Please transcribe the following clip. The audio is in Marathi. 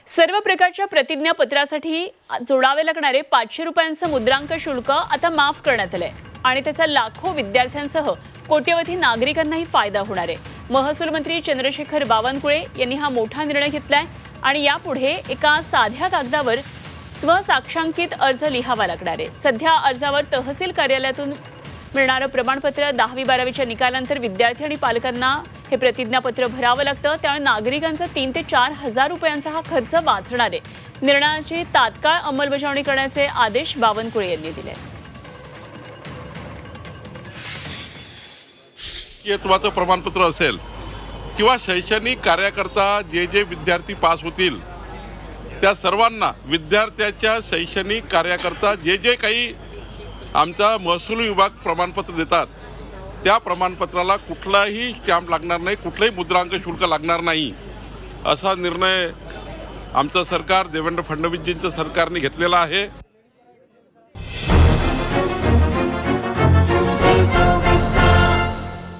सर्व प्रकारच्या प्रतिज्ञापत्रासाठी जोडावे लागणारे 500 रुपयांचं मुद्रांक शुल्क आता माफ करण्यात आलंय आणि त्याचा लाखो विद्यार्थ्यांसह कोट्यवधी नागरिकांनाही फायदा होणार आहे। महसूल मंत्री चंद्रशेखर बावनकुळे यांनी हा मोठा निर्णय घेतलाय आणि यापुढे एका साध्या कागदावर स्वसाक्षांकित अर्ज लिहावा लागणार आहे। सध्या अर्जावर तहसील कार्यालयातून मिळणारं प्रमाणपत्र 10वी-12वीच्या निकालानंतर विद्यार्थी आणि पालकांना हे प्रतिज्ञापत्र भरावं लागतं, त्यामुळे नागरिकांचा 3 ते 4 हजार रुपयांचा हा खर्च वाचणार आहे। निर्णयाची तात्काळ अंमलबजावणी करण्याचे आदेश बावनकुळे यांनी दिले। येत्वाचं प्रमाणपत्र असेल किंवा शैक्षणिक कार्यकर्ता जे विद्यार्थी पास होतील त्या सर्वांना विद्यार्थ्याच्या शैक्षणिक कार्यकर्ता जे काही आमचा महसूल विभाग प्रमाणपत्र देतात त्या प्रमाणपत्राला कुठलाही स्टॅम्प लागणार नाही, कुठलाही मुद्रांक शुल्क लागणार नाही असा निर्णय आमचं सरकार देवेंद्र फडणवीसजींचं सरकारने घेतलेला आहे।